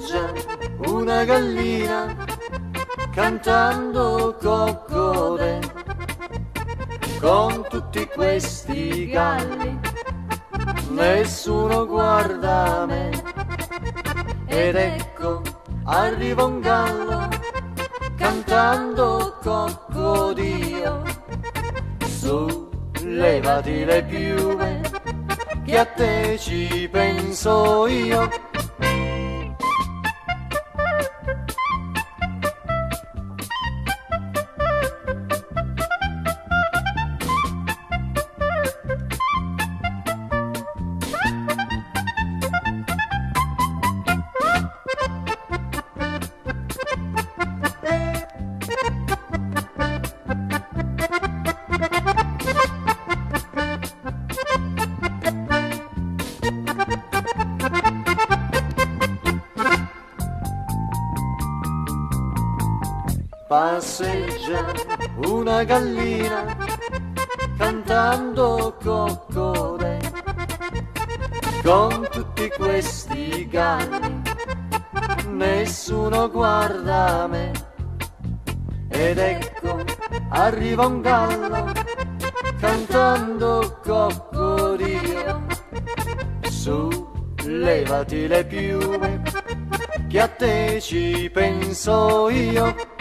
Passeggia una gallina cantando coccole con tutti questi galli. Nessuno guarda me ed ecco arriva un gallo cantando coccodio. Su, levati le piume che a te ci penso io. Passeggia una gallina cantando coccole con tutti questi galli. Nessuno guarda me ed ecco arriva un gallo cantando coccodio. Su, levati le piume che a te ci penso io.